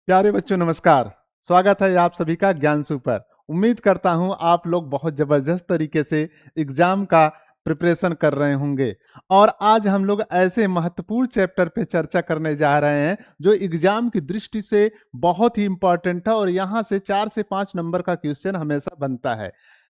प्यारे बच्चों नमस्कार। स्वागत है आप सभी का ज्ञानसू पर। उम्मीद करता हूं आप लोग बहुत जबरदस्त तरीके से एग्जाम का प्रिपरेशन कर रहे होंगे। और आज हम लोग ऐसे महत्वपूर्ण चैप्टर पे चर्चा करने जा रहे हैं जो एग्जाम की दृष्टि से बहुत ही इंपॉर्टेंट है और यहाँ से 4 से 5 नंबर का क्वेश्चन हमेशा बनता है।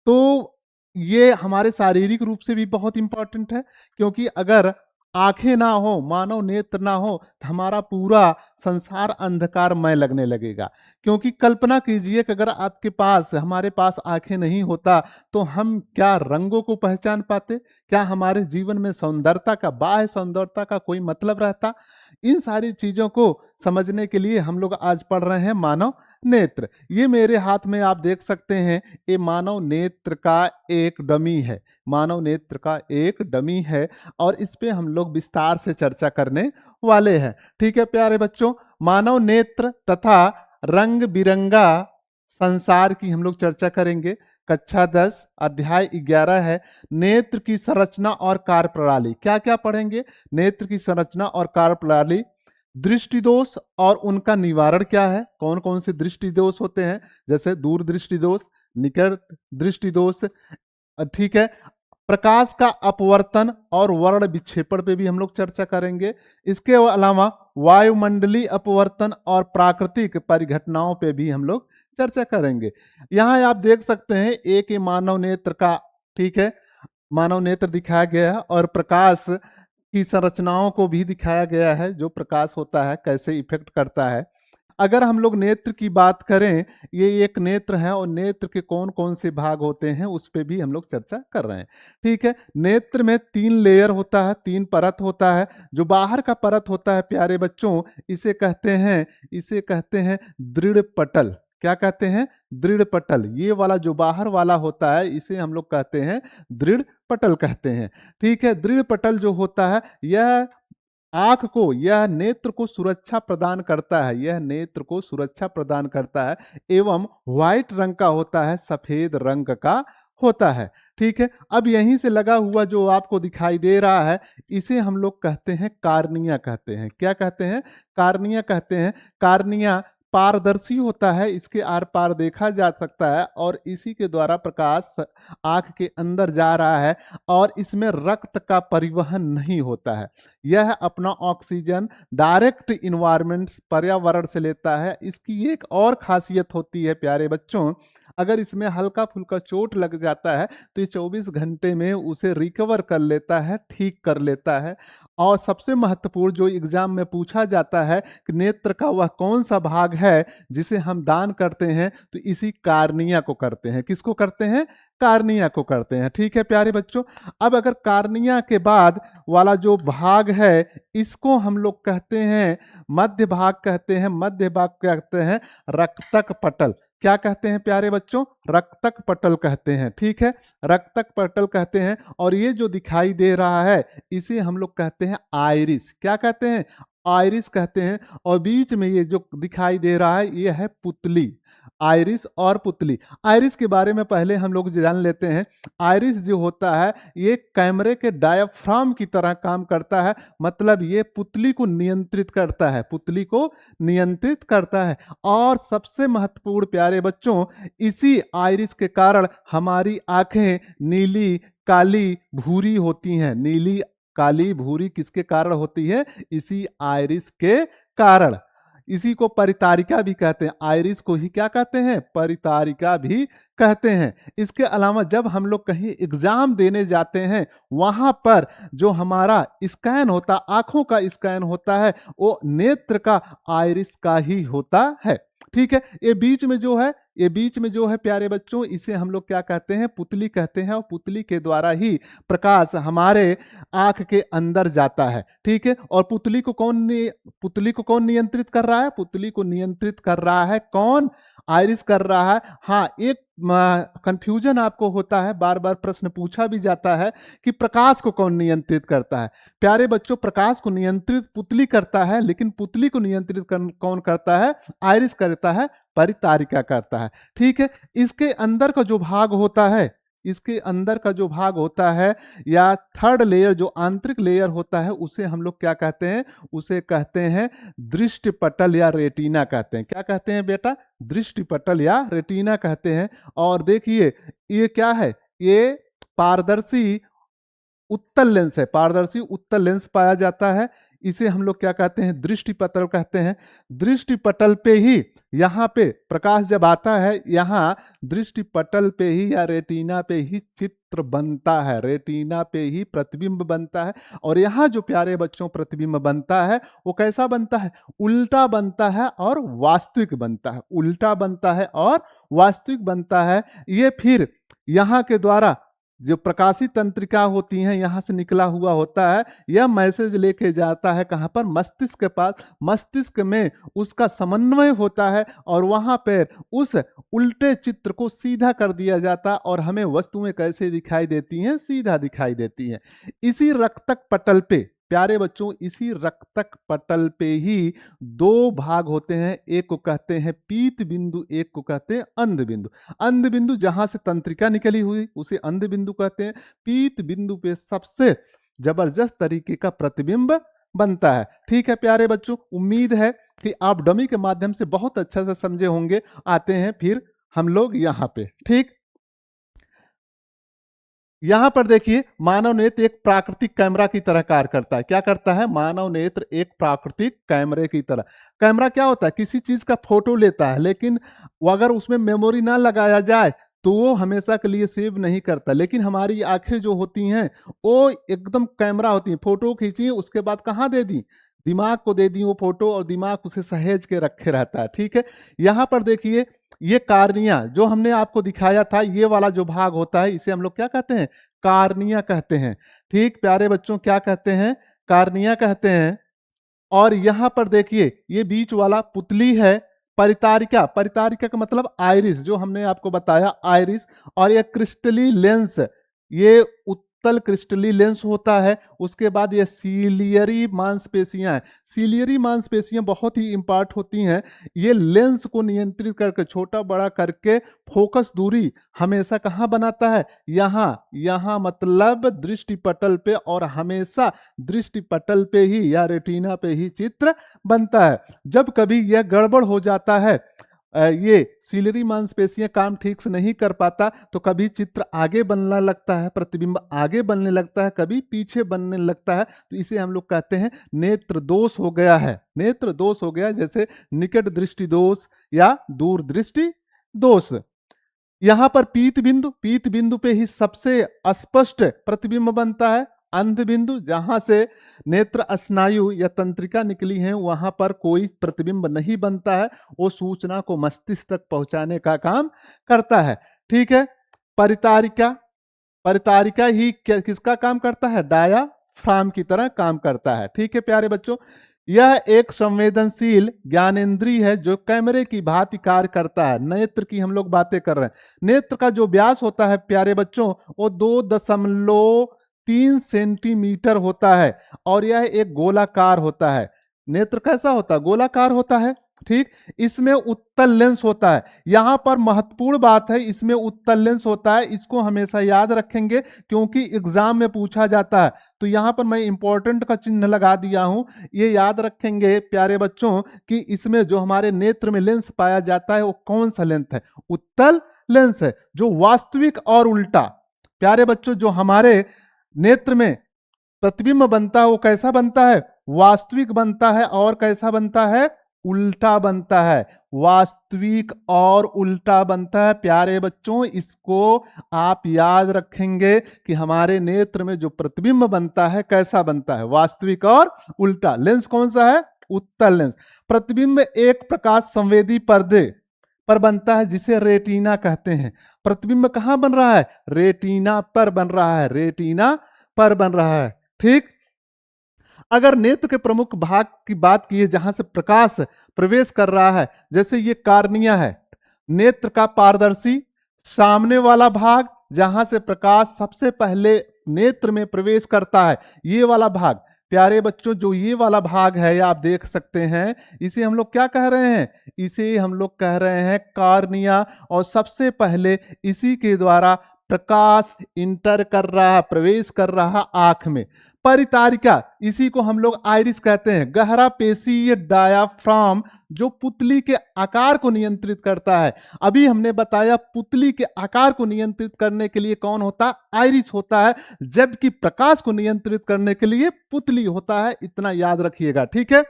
तो ये हमारे शारीरिक रूप से भी बहुत इंपॉर्टेंट है, क्योंकि अगर आंखें ना हो, मानव नेत्र ना हो, तो हमारा पूरा संसार अंधकारमय लगने लगेगा। क्योंकि कल्पना कीजिए कि अगर आपके पास, हमारे पास आंखें नहीं होता तो हम क्या रंगों को पहचान पाते? क्या हमारे जीवन में सौंदर्यता का, बाह्य सौंदर्यता का कोई मतलब रहता? इन सारी चीजों को समझने के लिए हम लोग आज पढ़ रहे हैं मानव नेत्र। ये मेरे हाथ में आप देख सकते हैं, ये मानव नेत्र का एक डमी है। मानव नेत्र का एक डमी है और इस पे हम लोग विस्तार से चर्चा करने वाले हैं। ठीक है प्यारे बच्चों, मानव नेत्र तथा रंग बिरंगा संसार की हम लोग चर्चा करेंगे। कक्षा 10 अध्याय 11 है नेत्र की संरचना और कार्य प्रणाली। क्या क्या पढ़ेंगे? नेत्र की संरचना और कार्य प्रणाली, दृष्टि दोष और उनका निवारण क्या है, कौन कौन से दृष्टि दोष होते हैं, जैसे दूर दृष्टि दोष, निकट दृष्टि दोष। ठीक है, प्रकाश का अपवर्तन और वर्ण विक्षेपण पे भी हम लोग चर्चा करेंगे। इसके अलावा वायुमंडलीय अपवर्तन और प्राकृतिक परिघटनाओं पे भी हम लोग चर्चा करेंगे। यहाँ आप देख सकते हैं एक ही मानव नेत्र का, ठीक है, मानव नेत्र दिखाया गया है और प्रकाश की संरचनाओं को भी दिखाया गया है, जो प्रकाश होता है कैसे इफेक्ट करता है। अगर हम लोग नेत्र की बात करें, ये एक नेत्र है और नेत्र के कौन कौन से भाग होते हैं उस पे भी हम लोग चर्चा कर रहे हैं। ठीक है, नेत्र में 3 लेयर होता है, 3 परत होता है। जो बाहर का परत होता है प्यारे बच्चों, इसे कहते हैं दृढ़ पटल। क्या कहते हैं? दृढ़ पटल। ये वाला जो बाहर वाला होता है इसे हम लोग कहते हैं दृढ़ पटल कहते हैं। ठीक है, दृढ़ पटल जो होता है यह आंख को, यह नेत्र को सुरक्षा प्रदान करता है, यह नेत्र को सुरक्षा प्रदान करता है एवं व्हाइट रंग का होता है, सफेद रंग का होता है। ठीक है, अब यहीं से लगा हुआ जो आपको दिखाई दे रहा है इसे हम लोग कहते हैं कार्निया कहते हैं। क्या कहते हैं? कार्निया कहते हैं। कार्निया पारदर्शी होता है, इसके आर पार देखा जा सकता है और इसी के द्वारा प्रकाश आंख के अंदर जा रहा है और इसमें रक्त का परिवहन नहीं होता है। यह अपना ऑक्सीजन डायरेक्ट इन्वायरमेंट, पर्यावरण से लेता है। इसकी एक और खासियत होती है प्यारे बच्चों, अगर इसमें हल्का फुल्का चोट लग जाता है तो ये 24 घंटे में उसे रिकवर कर लेता है, ठीक कर लेता है। और सबसे महत्वपूर्ण जो एग्जाम में पूछा जाता है कि नेत्र का वह कौन सा भाग है जिसे हम दान करते हैं, तो इसी कार्निया को करते हैं। किसको करते हैं? कार्निया को करते हैं। ठीक है प्यारे बच्चों, अब अगर कार्निया के बाद वाला जो भाग है इसको हम लोग कहते हैं मध्य भाग कहते हैं। मध्य भाग कहते हैं रक्तक पटल। क्या कहते हैं प्यारे बच्चों? रक्तक पटल कहते हैं। ठीक है, रक्तक पटल कहते हैं। और ये जो दिखाई दे रहा है इसे हम लोग कहते हैं आइरिस। क्या कहते हैं? आइरिस कहते हैं। और बीच में ये जो दिखाई दे रहा है ये है पुतली। आइरिस और पुतली। आइरिस के बारे में पहले हम लोग जान लेते हैं। आइरिस जो होता है ये कैमरे के डायाफ्राम की तरह काम करता है, मतलब ये पुतली को नियंत्रित करता है, पुतली को नियंत्रित करता है। और सबसे महत्वपूर्ण प्यारे बच्चों, इसी आइरिस के कारण हमारी आंखें नीली, काली, भूरी होती हैं। नीली, काली, भूरी किसके कारण होती है? इसी आइरिस के कारण। इसी को परितारिका भी कहते हैं। आइरिस को ही क्या कहते हैं? परितारिका भी कहते हैं। इसके अलावा जब हम लोग कहीं एग्जाम देने जाते हैं वहां पर जो हमारा स्कैन होता, आंखों का स्कैन होता है, वो नेत्र का, आइरिस का ही होता है। ठीक है, ये बीच में जो है, ये बीच में जो है प्यारे बच्चों, इसे हम लोग क्या कहते हैं? पुतली कहते हैं। और पुतली के द्वारा ही प्रकाश हमारे आंख के अंदर जाता है। ठीक है, और पुतली को कौन नियंत्रित कर रहा है? पुतली को नियंत्रित कर रहा है कौन? आइरिस कर रहा है। हाँ, एक कंफ्यूजन आपको होता है, बार बार प्रश्न पूछा भी जाता है कि प्रकाश को कौन नियंत्रित करता है। प्यारे बच्चों, प्रकाश को नियंत्रित पुतली करता है, लेकिन पुतली को नियंत्रित कौन करता है? आइरिस करता है, परितारिका करता है। ठीक है, इसके अंदर का जो भाग होता है इसके अंदर का जो भाग होता है या थर्ड लेयर जो आंतरिक लेयर होता है उसे हम लोग क्या कहते हैं, उसे कहते हैं दृष्टि पटल या रेटिना कहते हैं। क्या कहते हैं बेटा, दृष्टि पटल या रेटिना कहते हैं। और देखिए ये क्या है, ये पारदर्शी उत्तल लेंस है, पारदर्शी उत्तल लेंस पाया जाता है, इसे हम लोग क्या कहते हैं, दृष्टि पटल कहते हैं। दृष्टि पटल पे ही यहाँ पे प्रकाश जब आता है, यहाँ दृष्टि पटल पे ही या रेटिना पे ही चित्र बनता है, रेटिना पे ही प्रतिबिंब बनता है। और यहाँ जो प्यारे बच्चों प्रतिबिंब बनता है वो कैसा बनता है, उल्टा बनता है और वास्तविक बनता है, उल्टा बनता है और वास्तविक बनता है। ये फिर यहाँ के द्वारा जो प्रकाशित तंत्रिका होती हैं यहाँ से निकला हुआ होता है, यह मैसेज लेके जाता है कहाँ पर, मस्तिष्क के पास। मस्तिष्क में उसका समन्वय होता है और वहां पर उस उल्टे चित्र को सीधा कर दिया जाता है और हमें वस्तुएं कैसे दिखाई देती हैं, सीधा दिखाई देती हैं। इसी रक्तक पटल पे प्यारे बच्चों, इसी रक्तक पटल पे ही दो भाग होते हैं, एक को कहते हैं पीत बिंदु, एक को कहते हैं अंध बिंदु। अंध बिंदु जहां से तंत्रिका निकली हुई उसे अंध बिंदु कहते हैं। पीत बिंदु पे सबसे जबरदस्त तरीके का प्रतिबिंब बनता है। ठीक है प्यारे बच्चों, उम्मीद है कि आप डमी के माध्यम से बहुत अच्छा से समझे होंगे। आते हैं फिर हम लोग यहाँ पे। ठीक, यहां पर देखिए मानव नेत्र एक प्राकृतिक कैमरा की तरह कार्य करता है। क्या करता है, मानव नेत्र एक प्राकृतिक कैमरे की तरह। कैमरा क्या होता है, किसी चीज का फोटो लेता है, लेकिन वो अगर उसमें मेमोरी ना लगाया जाए तो वो हमेशा के लिए सेव नहीं करता। लेकिन हमारी आंखें जो होती हैं वो एकदम कैमरा होती हैं, फोटो खींची उसके बाद कहाँ दे दी, दिमाग को दे दी वो फोटो, और दिमाग उसे सहेज के रखे रहता है। ठीक है, यहाँ पर देखिए ये कार्निया जो हमने आपको दिखाया था, ये वाला जो भाग होता है इसे हम लोग क्या कहते हैं, कार्निया कहते हैं। ठीक प्यारे बच्चों, क्या कहते हैं, कार्निया कहते हैं। और यहां पर देखिए ये बीच वाला पुतली है, परितारिका। परितारिका का मतलब आइरिस, जो हमने आपको बताया आइरिस। और ये क्रिस्टली लेंस, ये उत्तल क्रिस्टली लेंस होता है। उसके बाद ये सीलियरी मांसपेशियां हैं। सीलियरी मांसपेशियां बहुत ही इंपॉर्टेंट होती हैं। ये लेंस को नियंत्रित करके छोटा बड़ा करके फोकस दूरी हमेशा कहाँ बनाता है, यहाँ। यहाँ मतलब दृष्टि पटल पे, और हमेशा दृष्टि पटल पे ही या रेटिना पे ही चित्र बनता है। जब कभी यह गड़बड़ हो जाता है, ये सीलरी मांसपेशियां काम ठीक से नहीं कर पाता, तो कभी चित्र आगे बनने लगता है, प्रतिबिंब आगे बनने लगता है, कभी पीछे बनने लगता है। तो इसे हम लोग कहते हैं नेत्र दोष हो गया है, नेत्र दोष हो गया, जैसे निकट दृष्टि दोष या दूर दृष्टि दोष। यहां पर पीत बिंदु, पीत बिंदु पे ही सबसे स्पष्ट प्रतिबिंब बनता है। अंध बिंदु, जहां से नेत्र स्नायु या तंत्रिका निकली है वहां पर कोई प्रतिबिंब नहीं बनता है, वो सूचना को मस्तिष्क तक पहुंचाने का काम करता है। ठीक है, परितारिका, परितारिका ही किसका काम करता है, डायाफ्राम की तरह काम करता है। ठीक है प्यारे बच्चों, यह एक संवेदनशील ज्ञानेंद्रिय है जो कैमरे की भांति कार्य करता है। नेत्र की हम लोग बातें कर रहे हैं। नेत्र का जो व्यास होता है प्यारे बच्चों वो 2.3 सेंटीमीटर होता है, और यह एक गोलाकार होता है। नेत्र कैसा होता है, गोलाकार होता है। ठीक, इसमें उत्तल लेंस होता है। यहां पर महत्वपूर्ण बात है, इसमें उत्तल लेंस होता है, इसको हमेशा याद रखेंगे क्योंकि एग्जाम में पूछा जाता है। तो यहां पर मैं इंपॉर्टेंट का चिन्ह लगा दिया हूं, ये याद रखेंगे प्यारे बच्चों कि इसमें जो हमारे नेत्र में लेंस पाया जाता है वो कौन सा लेंस है, उत्तल लेंस है, जो वास्तविक और उल्टा। प्यारे बच्चों, जो हमारे नेत्र में प्रतिबिंब बनता है वो कैसा बनता है, वास्तविक बनता है, और कैसा बनता है, उल्टा बनता है। वास्तविक और उल्टा बनता है। प्यारे बच्चों, इसको आप याद रखेंगे कि हमारे नेत्र में जो प्रतिबिंब बनता है कैसा बनता है, वास्तविक और उल्टा। लेंस कौन सा है, उत्तल लेंस। प्रतिबिंब एक प्रकाश संवेदी पर्दे पर बनता है जिसे रेटिना कहते हैं। प्रतिबिंब कहां बन रहा है, रेटिना पर बन रहा है, रेटिना पर बन रहा है। ठीक, अगर नेत्र के प्रमुख भाग की बात की जहां से प्रकाश प्रवेश कर रहा है, जैसे ये कार्निया है, नेत्र का पारदर्शी सामने वाला भाग जहां से प्रकाश सबसे पहले नेत्र में प्रवेश करता है, ये वाला भाग। प्यारे बच्चों, जो ये वाला भाग है आप देख सकते हैं, इसे हम लोग क्या कह रहे हैं, इसे हम लोग कह रहे हैं कार्निया। और सबसे पहले इसी के द्वारा प्रकाश इंटर कर रहा, प्रवेश कर रहा आंख में। परितारिका, इसी को हम लोग आइरिस कहते हैं। गहरा पेशीय डायाफ्राम जो पुतली के आकार को नियंत्रित करता है। अभी हमने बताया पुतली के आकार को नियंत्रित करने के लिए कौन होता है? आइरिस होता है, जबकि प्रकाश को नियंत्रित करने के लिए पुतली होता है। इतना याद रखिएगा, ठीक है।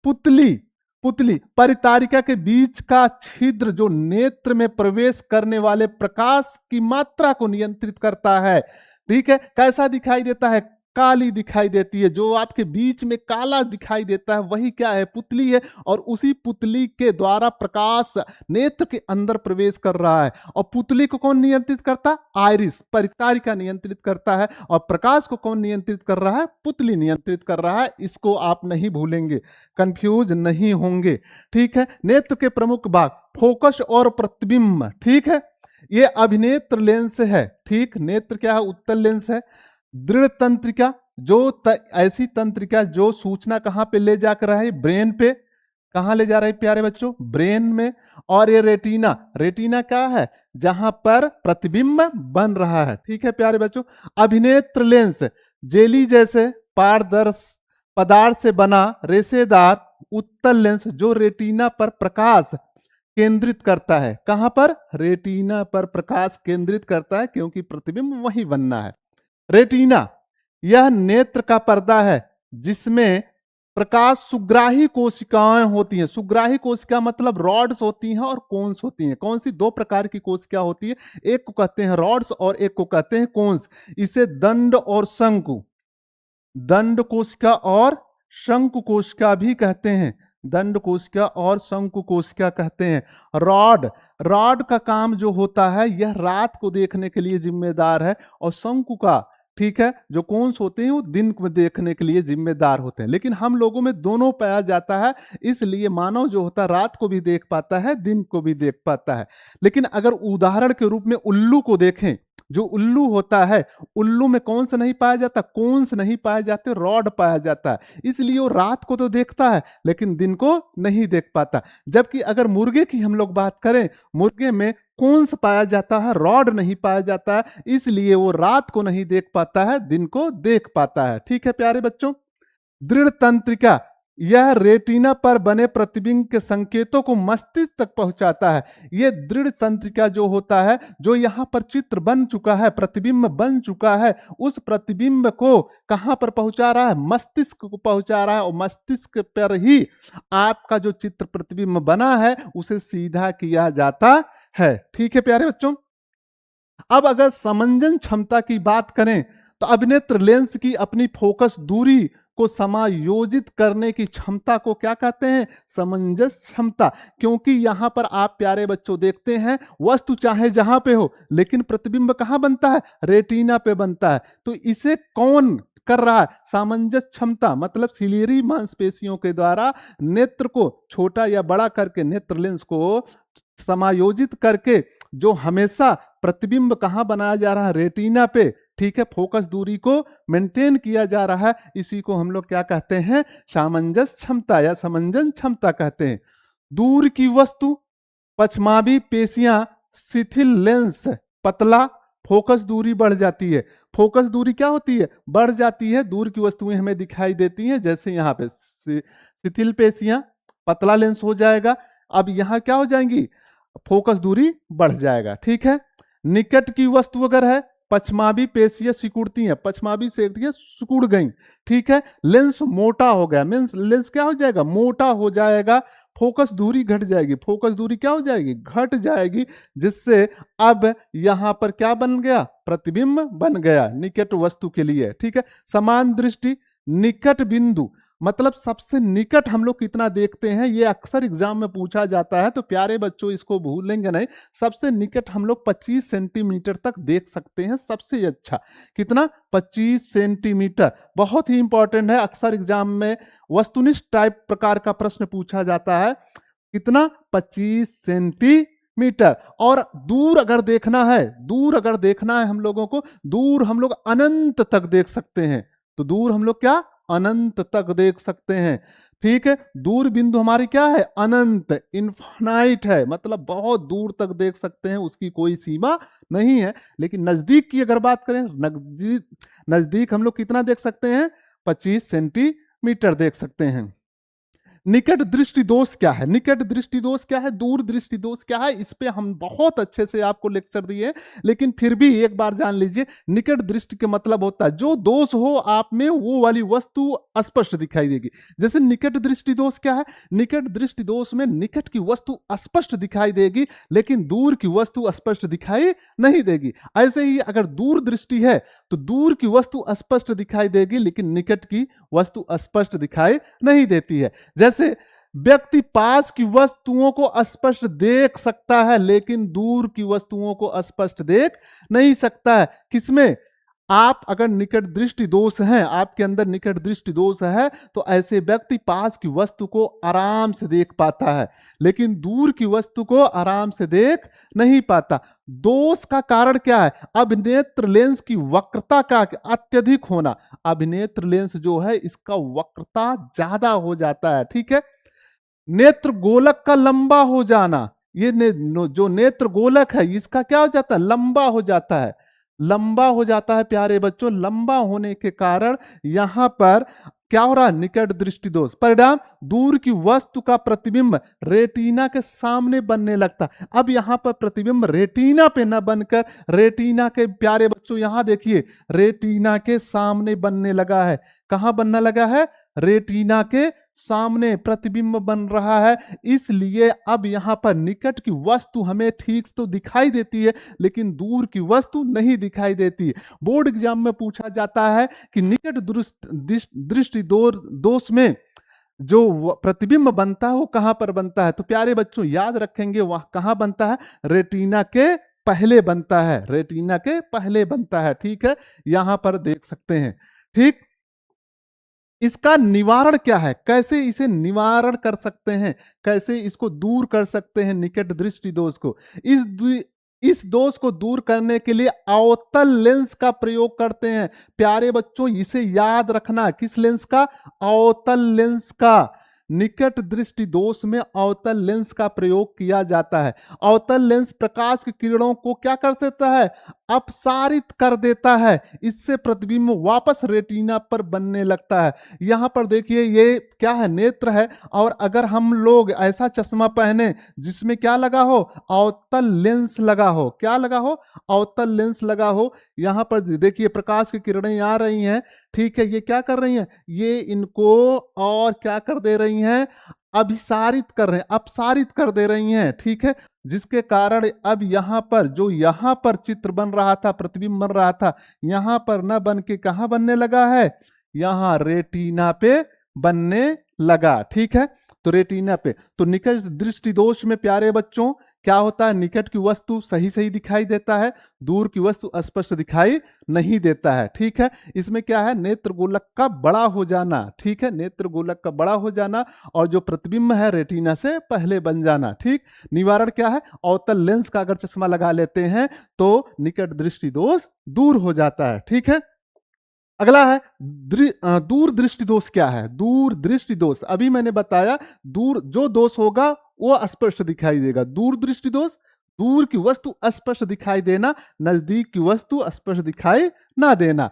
पुतली परितारिका के बीच का छिद्र जो नेत्र में प्रवेश करने वाले प्रकाश की मात्रा को नियंत्रित करता है, ठीक है। कैसा दिखाई देता है? काली दिखाई देती है। जो आपके बीच में काला दिखाई देता है वही क्या है? पुतली है। और उसी पुतली के द्वारा प्रकाश नेत्र के अंदर प्रवेश कर रहा है। और पुतली को कौन नियंत्रित करता? आइरिस, परितारिका नियंत्रित करता है। और प्रकाश को कौन नियंत्रित कर रहा है? पुतली नियंत्रित कर रहा है। इसको आप नहीं भूलेंगे, कंफ्यूज नहीं होंगे, ठीक है। नेत्र के प्रमुख भाग फोकस और प्रतिबिंब, ठीक है। ये अभिनेत्र लेंस है, ठीक। नेत्र क्या है? उत्तल लेंस है। दृढ़ तंत्रिका जो ऐसी तंत्रिका जो सूचना कहां पे ले जाकर रहा है? ब्रेन पे। कहां ले जा रहा है प्यारे बच्चों? ब्रेन में। और ये रेटिना क्या है? जहां पर प्रतिबिंब बन रहा है, ठीक है प्यारे बच्चों। अभिनेत्र लेंस जेली जैसे पारदर्श पदार्थ से बना रेशेदार उत्तल लेंस जो रेटिना पर प्रकाश केंद्रित करता है। कहां पर? रेटिना पर प्रकाश केंद्रित करता है, क्योंकि प्रतिबिंब वही बनना है। रेटिना यह नेत्र का पर्दा है जिसमें प्रकाश सुग्राही कोशिकाएं होती हैं। सुग्राही कोशिका मतलब रॉड्स होती हैं और कोन्स होती हैं। कौन सी? दो प्रकार की कोशिका होती है, एक को कहते हैं रॉड्स और एक को कहते हैं कोन्स। इसे दंड और शंकु, दंड कोशिका और शंकु कोशिका भी कहते हैं। दंड कोशिका और शंकु कोशिका कहते हैं। रॉड का काम जो होता है यह रात को देखने के लिए जिम्मेदार है। और शंकु का, ठीक है, जो कोन्स होते हैं वो दिन को देखने के लिए जिम्मेदार होते हैं। लेकिन हम लोगों में दोनों पाया जाता है, इसलिए मानव जो होता है रात को भी देख पाता है, दिन को भी देख पाता है। लेकिन अगर उदाहरण के रूप में उल्लू को देखें, जो उल्लू होता है, उल्लू में कौन सा नहीं पाया जाता? कोन्स नहीं पाए जाते, रॉड पाया जाता है। इसलिए वो रात को तो देखता है लेकिन दिन को नहीं देख पाता। जबकि अगर मुर्गे की हम लोग बात करें, मुर्गे में कोन्स पाया जाता है, रॉड नहीं पाया जाता है, इसलिए वो रात को नहीं देख पाता है, दिन को देख पाता है, ठीक है प्यारे बच्चों। दृढ़ तंत्रिका यह रेटिना पर बने प्रतिबिंब के संकेतों को मस्तिष्क तक पहुंचाता है। यह दृढ़ तंत्रिका जो होता है, जो यहाँ पर चित्र बन चुका है, प्रतिबिंब बन चुका है, उस प्रतिबिंब को कहां पर पहुंचा रहा है? मस्तिष्क को पहुंचा रहा है। और मस्तिष्क पर ही आपका जो चित्र प्रतिबिंब बना है उसे सीधा किया जाता है, ठीक है प्यारे बच्चों। अब अगर समंजन क्षमता की बात करें तो अभिनेत्र लेंस की अपनी फोकस दूरी को समायोजित करने की क्षमता को क्या कहते हैं? समंजस क्षमता। क्योंकि यहां पर आप प्यारे बच्चों देखते हैं वस्तु चाहे जहां पे हो लेकिन प्रतिबिंब कहां बनता है? रेटिना पे बनता है। तो इसे कौन कर रहा है? सामंजस्य क्षमता, मतलब सिलियरी मांसपेशियों के द्वारा नेत्र को छोटा या बड़ा करके, नेत्र लेंस को समायोजित करके जो हमेशा प्रतिबिंब कहां बनाया जा रहा है? रेटिना पे, ठीक है। फोकस दूरी को मेंटेन किया जा रहा है, इसी को हम लोग क्या कहते हैं? सामंजस्य क्षमता या समंजन क्षमता कहते हैं। दूर की वस्तु पछमावी पेशियां शिथिल, लेंस पतला, फोकस दूरी बढ़ जाती है। फोकस दूरी क्या होती है? बढ़ जाती है। दूर की वस्तुएं हमें दिखाई देती हैं, जैसे यहाँ पे शिथिल पेशियां, पतला लेंस हो जाएगा। अब यहाँ क्या हो जाएंगी? फोकस दूरी बढ़ जाएगा, ठीक है। निकट की वस्तु अगर है, पछमावी पेशियां सिकुड़ती हैं, पछमावी से सिकुड़ गई, ठीक है। लेंस मोटा हो गया, मीन्स लेंस क्या हो जाएगा? मोटा हो जाएगा। फोकस दूरी घट जाएगी, फोकस दूरी क्या हो जाएगी? घट जाएगी, जिससे अब यहां पर क्या बन गया? प्रतिबिंब बन गया निकट वस्तु के लिए, ठीक है। समान दृष्टि, निकट बिंदु, मतलब सबसे निकट हम लोग कितना देखते हैं, ये अक्सर एग्जाम में पूछा जाता है, तो प्यारे बच्चों इसको भूलेंगे नहीं। सबसे निकट हम लोग 25 सेंटीमीटर तक देख सकते हैं, सबसे अच्छा। कितना? 25 सेंटीमीटर। बहुत ही इंपॉर्टेंट है, अक्सर एग्जाम में वस्तुनिष्ठ टाइप प्रकार का प्रश्न पूछा जाता है। कितना? 25 सेंटीमीटर। और दूर अगर देखना है, दूर अगर देखना है हम लोगों को, दूर हम लोग अनंत तक देख सकते हैं। तो दूर हम लोग क्या? अनंत तक देख सकते हैं, ठीक है। दूर बिंदु हमारी क्या है? अनंत, इनफाइनाइट है, मतलब बहुत दूर तक देख सकते हैं, उसकी कोई सीमा नहीं है। लेकिन नजदीक की अगर बात करें, नजदीक हम लोग कितना देख सकते हैं? 25 सेंटीमीटर देख सकते हैं। निकट दृष्टि दोष क्या है? निकट दृष्टि दोष क्या है? दूर दृष्टि दोष क्या है? इस पे हम बहुत अच्छे से आपको लेक्चर दिए, लेकिन फिर भी एक बार जान लीजिए। निकट दृष्टि के मतलब होता है जो दोष हो आप में वो वाली वस्तु स्पष्ट दिखाई देगी। जैसे निकट दृष्टि दोष क्या है? निकट दृष्टि दोष में निकट की वस्तु स्पष्ट दिखाई देगी, लेकिन दूर की वस्तु स्पष्ट दिखाई नहीं देगी। ऐसे ही अगर दूर दृष्टि है तो दूर की वस्तु स्पष्ट दिखाई देगी, लेकिन निकट की वस्तु स्पष्ट दिखाई नहीं देती है। जैसे व्यक्ति पास की वस्तुओं को स्पष्ट देख सकता है, लेकिन दूर की वस्तुओं को स्पष्ट देख नहीं सकता है। किसमें? आप अगर निकट दृष्टि दोष है, आपके अंदर निकट दृष्टि दोष है, तो ऐसे व्यक्ति पास की वस्तु को आराम से देख पाता है, लेकिन दूर की वस्तु को आराम से देख नहीं पाता। दोष का कारण क्या है? अभिनेत्र लेंस की वक्रता का अत्यधिक होना। अभिनेत्र लेंस जो है इसका वक्रता ज्यादा हो जाता है, ठीक है। नेत्र गोलक का लंबा हो जाना, ये जो नेत्र गोलक है इसका क्या हो जाता है? लंबा हो जाता है। लंबा हो जाता है प्यारे बच्चों। लंबा होने के कारण यहां पर क्या हो रहा है? निकट दृष्टि दोष। परिणाम, दूर की वस्तु का प्रतिबिंब रेटिना के सामने बनने लगता। अब यहां पर प्रतिबिंब रेटिना पे न बनकर रेटिना के, प्यारे बच्चों यहां देखिए, रेटिना के सामने बनने लगा है। कहां बनने लगा है? रेटिना के सामने प्रतिबिंब बन रहा है। इसलिए अब यहां पर निकट की वस्तु हमें ठीक तो दिखाई देती है, लेकिन दूर की वस्तु नहीं दिखाई देती है। बोर्ड एग्जाम में पूछा जाता है कि निकट दृष्टि दोष में जो प्रतिबिंब बनता है वो कहां पर बनता है? तो प्यारे बच्चों याद रखेंगे, वह कहां बनता है? रेटिना के पहले बनता है। रेटिना के पहले बनता है, ठीक है। यहां पर देख सकते हैं, ठीक। इसका निवारण क्या है? कैसे इसे निवारण कर सकते हैं? कैसे इसको दूर कर सकते हैं निकट दृष्टि दोष को? इस दोष को दूर करने के लिए अवतल लेंस का प्रयोग करते हैं। प्यारे बच्चों इसे याद रखना, किस लेंस का? अवतल लेंस का। निकट दृष्टि दोष में अवतल लेंस का प्रयोग किया जाता है। अवतल लेंस प्रकाश की किरणों को क्या कर देता है? अपसारित कर देता है। इससे प्रतिबिंब वापस रेटिना पर बनने लगता है। यहां पर देखिए ये क्या है? नेत्र है। और अगर हम लोग ऐसा चश्मा पहने जिसमें क्या लगा हो? अवतल लेंस लगा हो। क्या लगा हो? अवतल लेंस लगा हो। यहां पर देखिए प्रकाश की किरणें आ रही हैं, ठीक है। ये क्या कर रही हैं? ये इनको और क्या कर दे रही हैं? अभिसारित कर रहे हैं, अपसारित कर दे रही हैं, ठीक है। जिसके कारण अब यहां पर जो यहां पर चित्र बन रहा था, प्रतिबिंब बन रहा था, यहां पर न बन के कहां बनने लगा है? यहां रेटिना पे बनने लगा, ठीक है। तो रेटिना पे, तो निकट दृष्टि दोष में प्यारे बच्चों क्या होता है? निकट की वस्तु सही सही दिखाई देता है, दूर की वस्तु स्पष्ट दिखाई नहीं देता है, ठीक है। इसमें क्या है? नेत्र गोलक का बड़ा हो जाना, ठीक है। नेत्र गोलक का बड़ा हो जाना और जो प्रतिबिंब है रेटिना से पहले बन जाना, ठीक। निवारण क्या है? अवतल लेंस का अगर चश्मा लगा लेते हैं तो निकट दृष्टि दोष दूर हो जाता है, ठीक है। अगला है दूर दृष्टि दोष। क्या है दूर दृष्टि दोष? अभी मैंने बताया दूर जो दोष होगा वो स्पष्ट दिखाई देगा। दूर दृष्टि दोष, दूर की वस्तु स्पष्ट दिखाई देना, नजदीक की वस्तु स्पष्ट दिखाई ना देना।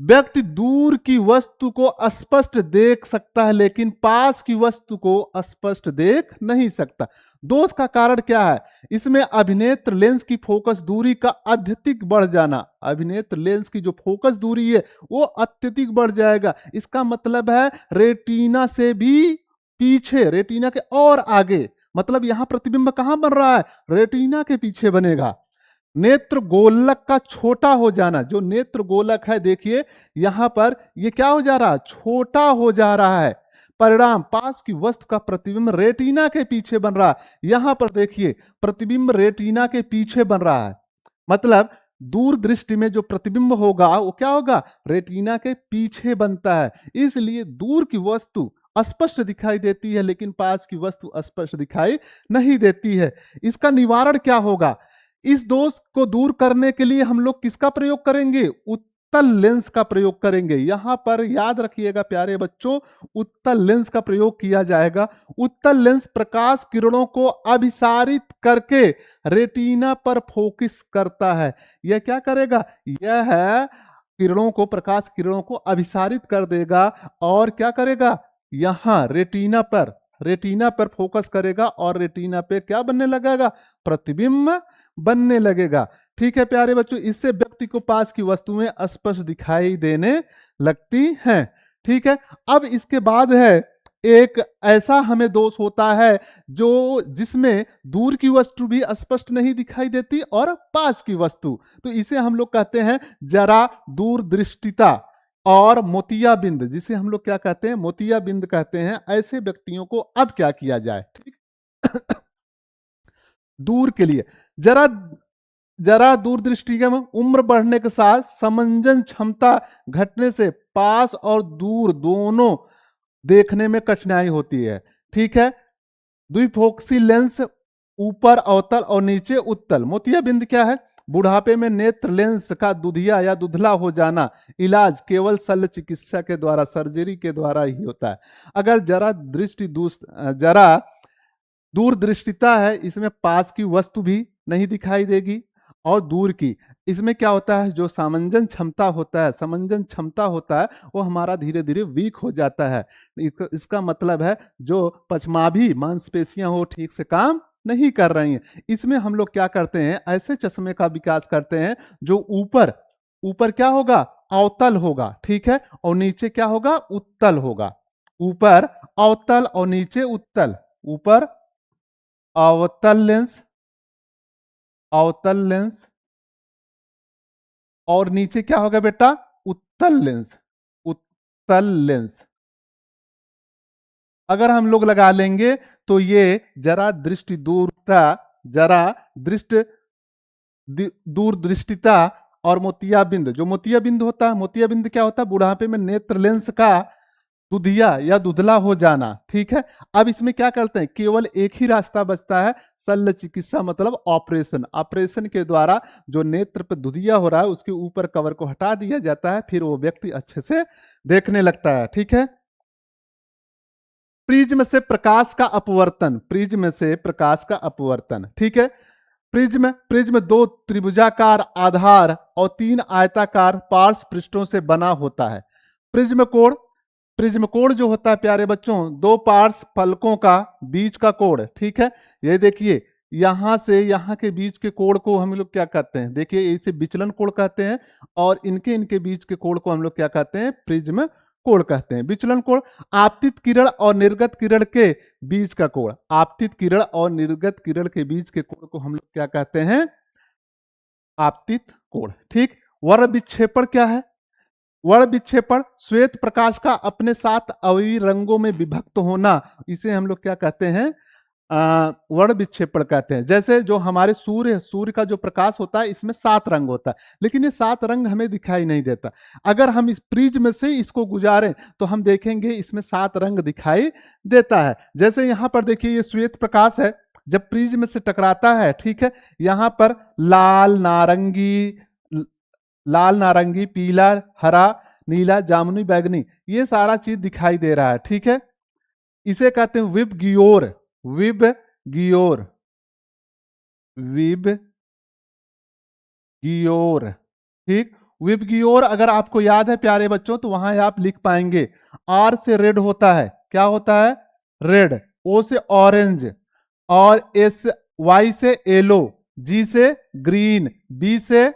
व्यक्ति दूर की वस्तु को स्पष्ट देख सकता है, लेकिन पास की वस्तु को स्पष्ट देख नहीं सकता। दोष का कारण क्या है? इसमें अभिनेत्र लेंस की फोकस दूरी का अत्यधिक बढ़ जाना। अभिनेत्र लेंस की जो फोकस दूरी है वो अत्यधिक बढ़ जाएगा। इसका मतलब है रेटिना से भी पीछे, रेटिना के और आगे, मतलब यहां प्रतिबिंब कहां बन रहा है? रेटिना के पीछे बनेगा। नेत्र गोलक का छोटा हो जाना, जो नेत्र गोलक है देखिए यहां पर ये क्या हो जा रहा है? छोटा हो जा रहा है। परिणाम, पास की वस्तु का प्रतिबिंब रेटिना के पीछे बन रहा है। यहां पर देखिए प्रतिबिंब रेटिना के पीछे बन रहा है, मतलब दूर दृष्टि में जो प्रतिबिंब होगा वो क्या होगा? रेटिना के पीछे बनता है। इसलिए दूर की वस्तु स्पष्ट दिखाई देती है, लेकिन पास की वस्तु स्पष्ट दिखाई नहीं देती है। इसका निवारण क्या होगा? इस दोष को दूर करने के लिए हम लोग किसका प्रयोग करेंगे? उत्तल लेंस का प्रयोग करेंगे। यहां पर याद रखिएगा प्यारे बच्चों, उत्तल लेंस का प्रयोग किया जाएगा। उत्तल लेंस प्रकाश किरणों को अभिसारित करके रेटिना पर फोकस करता है। यह क्या करेगा? यह किरणों को, प्रकाश किरणों को अभिसारित कर देगा और क्या करेगा? यहां रेटिना पर फोकस करेगा और रेटिना पे क्या बनने लगेगा? प्रतिबिंब बनने लगेगा। ठीक है प्यारे बच्चों, इससे व्यक्ति को पास की वस्तुएं स्पष्ट दिखाई देने लगती हैं। ठीक है, अब इसके बाद है एक ऐसा हमें दोष होता है जो जिसमें दूर की वस्तु भी स्पष्ट नहीं दिखाई देती और पास की वस्तु, तो इसे हम लोग कहते हैं जरा दूरदृष्टिता और मोतियाबिंद, जिसे हम लोग क्या कहते हैं? मोतियाबिंद कहते हैं। ऐसे व्यक्तियों को अब क्या किया जाए? ठीक दूर के लिए जरा जरा दूरदृष्टि में उम्र बढ़ने के साथ समंजन क्षमता घटने से पास और दूर दोनों देखने में कठिनाई होती है। ठीक है, द्विफोक्सी लेंस ऊपर अवतल और नीचे उत्तल। मोतियाबिंद क्या है? बुढ़ापे में नेत्र लेंस का दुधिया या दुधला हो जाना। इलाज केवल शल्य चिकित्सा के द्वारा, सर्जरी के द्वारा ही होता है। अगर जरा दूरदृष्टिता है, इसमें पास की वस्तु भी नहीं दिखाई देगी और दूर की, इसमें क्या होता है? जो समंजन क्षमता होता है वो हमारा धीरे धीरे वीक हो जाता है। इसका मतलब है जो पश्चमाभी मांसपेशियां हो ठीक से काम नहीं कर रही हैं। इसमें हम लोग क्या करते हैं? ऐसे चश्मे का विकास करते हैं जो ऊपर ऊपर क्या होगा? अवतल होगा। ठीक है, और नीचे क्या होगा? उत्तल होगा। ऊपर अवतल और नीचे उत्तल। ऊपर अवतल लेंस और नीचे क्या होगा बेटा? उत्तल लेंस अगर हम लोग लगा लेंगे तो ये जरा दूरदृष्टिता और मोतियाबिंद, जो मोतियाबिंद होता है, मोतियाबिंद क्या होता है? बुढ़ापे में नेत्र लेंस का दुधिया या दुधला हो जाना। ठीक है, अब इसमें क्या करते हैं? केवल एक ही रास्ता बचता है, शल्य चिकित्सा मतलब ऑपरेशन के द्वारा जो नेत्र पे दुधिया हो रहा है उसके ऊपर कवर को हटा दिया जाता है, फिर वो व्यक्ति अच्छे से देखने लगता है। ठीक है, प्रिज्म से प्रकाश का अपवर्तन। ठीक है, प्रिज्म दो त्रिभुजाकार आधार और 3 आयताकार पार्श्व पृष्ठों से बना होता है। प्रिज्म कोण जो होता है प्यारे बच्चों, 2 पार्श्व फलकों का बीच का कोण। ठीक है, ये देखिए यहां से यहां के बीच के कोण को हम लोग क्या कहते हैं? देखिए इसे विचलन कोण कहते हैं और इनके बीच के कोण को हम लोग क्या कहते हैं? प्रिज्म कोण कहते हैं। विचलन कोण आपतित किरण और निर्गत किरण के बीच का कोण, आपतित किरण और निर्गत किरण के बीच के कोण को हम लोग क्या कहते हैं? आपतित कोण। ठीक, वर्ण विक्षेपण क्या है? वर्ण विक्षेपण श्वेत प्रकाश का अपने 7 अवयवी रंगों में विभक्त होना, इसे हम लोग क्या कहते हैं? वर्ण विक्षेपण कहते हैं। जैसे जो हमारे सूर्य का जो प्रकाश होता है इसमें 7 रंग होता है, लेकिन ये 7 रंग हमें दिखाई नहीं देता। अगर हम इस प्रिज्म से इसको गुजारें तो हम देखेंगे इसमें 7 रंग दिखाई देता है। जैसे यहाँ पर देखिए ये श्वेत प्रकाश है, जब प्रिज्म से टकराता है, ठीक है, यहाँ पर लाल नारंगी, पीला, हरा, नीला, जामुनी, बैगनी, ये सारा चीज दिखाई दे रहा है। ठीक है, इसे कहते हैं विब गियोर। ठीक, विब गियोर अगर आपको याद है प्यारे बच्चों तो वहां आप लिख पाएंगे। आर से रेड होता है, क्या होता है? रेड। ओ से ऑरेंज और वाई से येलो, जी से ग्रीन, बी से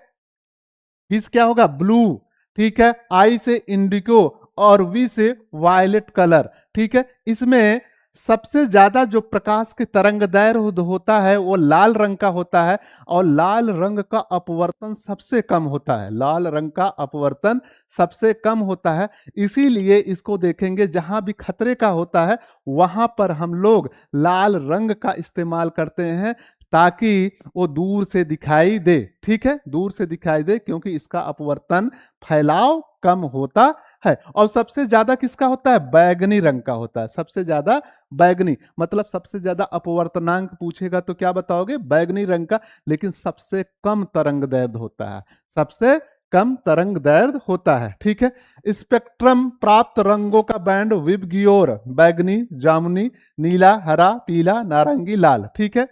क्या होगा? ब्लू। ठीक है, आई से इंडिगो और वी से वायलेट कलर। ठीक है, इसमें सबसे ज्यादा जो प्रकाश के तरंग दैर्घ्य होता है वो लाल रंग का होता है और लाल रंग का अपवर्तन सबसे कम होता है। इसीलिए इसको देखेंगे जहां भी खतरे का होता है वहां पर हम लोग लाल रंग का इस्तेमाल करते हैं ताकि वो दूर से दिखाई दे। ठीक है, दूर से दिखाई दे क्योंकि इसका अपवर्तन फैलाव कम होता है। और सबसे ज्यादा किसका होता है? बैगनी रंग का होता है। सबसे ज्यादा बैगनी मतलब सबसे ज्यादा अपवर्तनांक पूछेगा तो क्या बताओगे? बैगनी रंग का। लेकिन सबसे कम तरंग दैर्घ्य होता है, सबसे कम तरंग दैर्ध्य होता है। ठीक है, स्पेक्ट्रम प्राप्त रंगों का बैंड विबग्योर, बैगनी, जामुनी, नीला, हरा, पीला, नारंगी, लाल। ठीक है,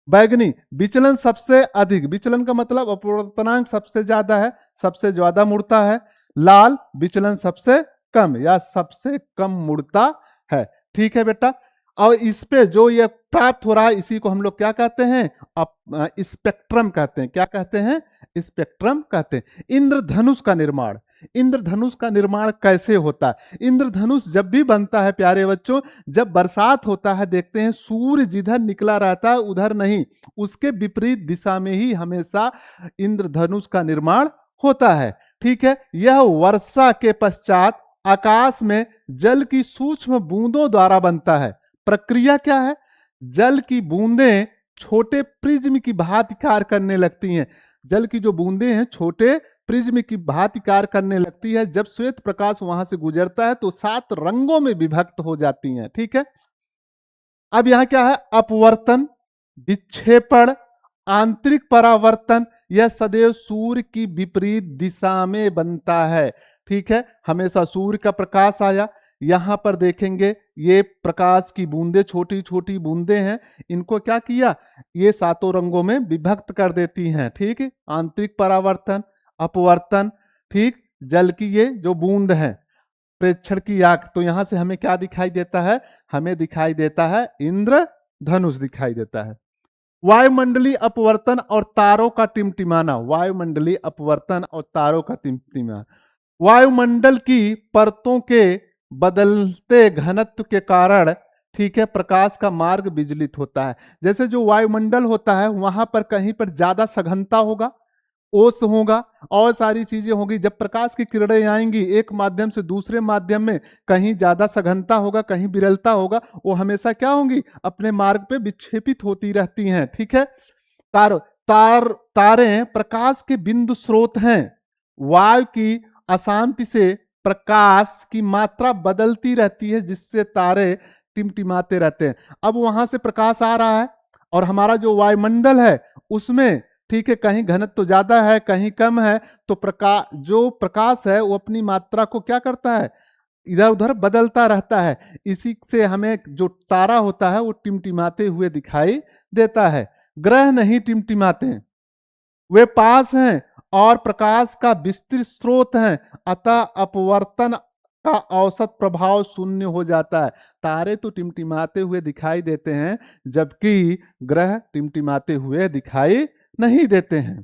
बैगनी विचलन सबसे अधिक, विचलन का मतलब अपवर्तनांक सबसे ज्यादा है, सबसे ज्यादा मुड़ता है। लाल विचलन सबसे कम या सबसे कम मुड़ता है। ठीक है बेटा, और इस पे जो ये प्राप्त हो रहा है इसी को हम लोग क्या कहते हैं, स्पेक्ट्रम कहते हैं। क्या कहते हैं, स्पेक्ट्रम कहते हैं। इंद्रधनुष का निर्माण, इंद्रधनुष का निर्माण कैसे होता है? इंद्रधनुष जब भी बनता है प्यारे बच्चों, जब बरसात होता है देखते हैं सूर्य जिधर निकला रहता है उधर नहीं, उसके विपरीत दिशा में ही हमेशा इंद्रधनुष का निर्माण होता है। ठीक है, यह वर्षा के पश्चात आकाश में जल की सूक्ष्म बूंदों द्वारा बनता है। प्रक्रिया क्या है? जल की बूंदें छोटे प्रिज्म की भांति कार्य करने लगती हैं। जल की जो बूंदें हैं छोटे प्रिज्म की भांति कार्य करने लगती है। जब श्वेत प्रकाश वहां से गुजरता है तो 7 रंगों में विभक्त हो जाती हैं। ठीक है, अब यहां क्या है, अपवर्तन, विक्षेपण, आंतरिक परावर्तन, यह सदैव सूर्य की विपरीत दिशा में बनता है। ठीक है, हमेशा सूर्य का प्रकाश आया, यहां पर देखेंगे ये प्रकाश की बूंदें छोटी छोटी बूंदें हैं, इनको क्या किया, ये 7 रंगों में विभक्त कर देती हैं। ठीक है, आंतरिक परावर्तन, अपवर्तन, ठीक, जल की ये जो बूंद है, प्रेक्षण की आंख, तो यहां से हमें क्या दिखाई देता है, हमें दिखाई देता है इंद्रधनुष दिखाई देता है। वायुमंडलीय अपवर्तन और तारों का टिमटिमाना, वायुमंडलीय अपवर्तन और तारों का टिमटिमाना, वायुमंडल की परतों के बदलते घनत्व के कारण, ठीक है, प्रकाश का मार्ग विचलित होता है। जैसे जो वायुमंडल होता है वहां पर कहीं पर ज्यादा सघनता होगा, ओस होगा और सारी चीजें होगी। जब प्रकाश की किरणें आएंगी एक माध्यम से दूसरे माध्यम में, कहीं ज्यादा सघनता होगा कहीं विरलता होगा, वो हमेशा क्या होंगी, अपने मार्ग पे विक्षेपित होती रहती हैं। ठीक है, तारे प्रकाश के बिंदु स्रोत हैं। वायु की अशांति से प्रकाश की मात्रा बदलती रहती है जिससे तारे टिमटिमाते रहते हैं। अब वहां से प्रकाश आ रहा है और हमारा जो वायुमंडल है उसमें, ठीक है, कहीं घनत्व तो ज्यादा है कहीं कम है, तो प्रकाश है वो अपनी मात्रा को क्या करता है, इधर उधर बदलता रहता है। इसी से हमें जो तारा होता है वो टिमटिमाते हुए दिखाई देता है। ग्रह नहीं टिमटिमाते हैं, वे पास हैं और प्रकाश का विस्तृत स्रोत है, अतः अपवर्तन का औसत प्रभाव शून्य हो जाता है। तारे तो टिमटिमाते हुए दिखाई देते हैं जबकि ग्रह टिमटिमाते हुए दिखाई नहीं देते हैं।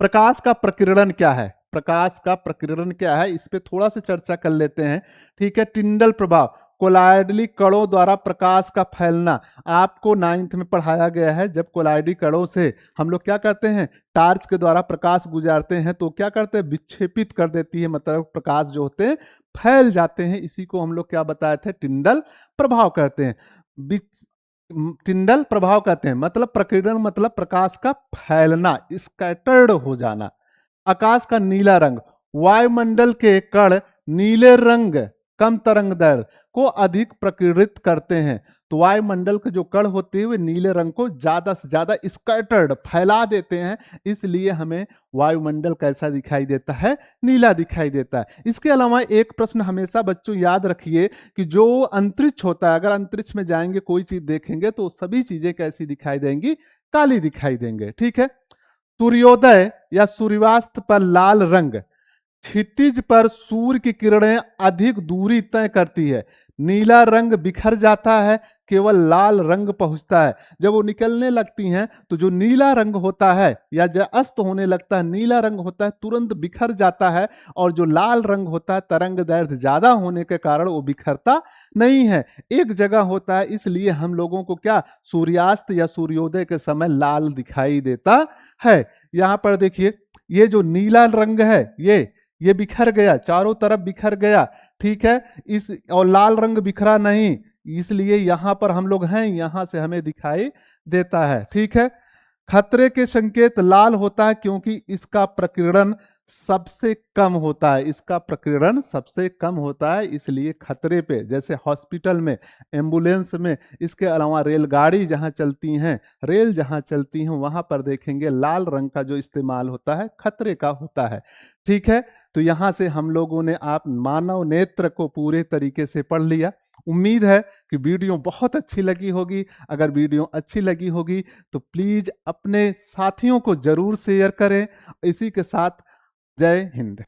प्रकाश का प्रकीर्णन क्या है, प्रकाश का प्रकीर्णन क्या है, इस पे थोड़ा सा चर्चा कर लेते हैं। ठीक है, टिंडल प्रभाव, कोलाइडली कणों द्वारा प्रकाश का फैलना, आपको 9th में पढ़ाया गया है। जब कोलाइडली कणों से हम लोग क्या करते हैं, टार्च के द्वारा प्रकाश गुजारते हैं तो क्या करते हैं, विक्षेपित कर देती है, मतलब प्रकाश जो होते हैं फैल जाते हैं। इसी को हम लोग क्या बताए थे, टिंडल प्रभाव कहते हैं। टिंडल प्रभाव कहते हैं, मतलब प्रकीर्णन मतलब प्रकाश का फैलना, स्कैटर्ड हो जाना। आकाश का नीला रंग, वायुमंडल के कण नीले रंग कम तरंग दैर्ध्य को अधिक प्रकीर्णित करते हैं। तो वायुमंडल के जो कण होते हैं वे नीले रंग को ज्यादा से ज्यादा स्कैटर्ड फैला देते हैं, इसलिए हमें वायुमंडल कैसा दिखाई देता है, नीला दिखाई देता है। इसके अलावा एक प्रश्न हमेशा बच्चों याद रखिए कि जो अंतरिक्ष होता है, अगर अंतरिक्ष में जाएंगे कोई चीज देखेंगे तो सभी चीजें कैसी दिखाई देंगी, काली दिखाई देंगे। ठीक है, सूर्योदय या सूर्यास्त पर लाल रंग, क्षितिज पर सूर्य की किरणें अधिक दूरी तय करती है, नीला रंग बिखर जाता है, केवल लाल रंग पहुंचता है। जब वो निकलने लगती हैं तो जो नीला रंग होता है या जब अस्त होने लगता है नीला रंग होता है तुरंत बिखर जाता है, और जो लाल रंग होता है तरंग दैर्ध्य ज्यादा होने के कारण वो बिखरता नहीं है, एक जगह होता है। इसलिए हम लोगों को क्या सूर्यास्त या सूर्योदय के समय लाल दिखाई देता है। यहाँ पर देखिए ये जो नीला रंग है ये बिखर गया, चारों तरफ बिखर गया। ठीक है, इस और लाल रंग बिखरा नहीं, इसलिए यहां पर हम लोग हैं, यहां से हमें दिखाई देता है। ठीक है, खतरे के संकेत लाल होता है क्योंकि इसका प्रकीर्णन सबसे कम होता है, इसका प्रकीर्णन सबसे कम होता है, इसलिए खतरे पे, जैसे हॉस्पिटल में, एम्बुलेंस में, इसके अलावा रेलगाड़ी जहां चलती हैं, रेल जहां चलती हैं, वहां पर देखेंगे लाल रंग का जो इस्तेमाल होता है खतरे का होता है। ठीक है, तो यहां से हम लोगों ने आप मानव नेत्र को पूरे तरीके से पढ़ लिया। उम्मीद है कि वीडियो बहुत अच्छी लगी होगी। अगर वीडियो अच्छी लगी होगी तो प्लीज अपने साथियों को जरूर शेयर करें। इसी के साथ जय हिंद।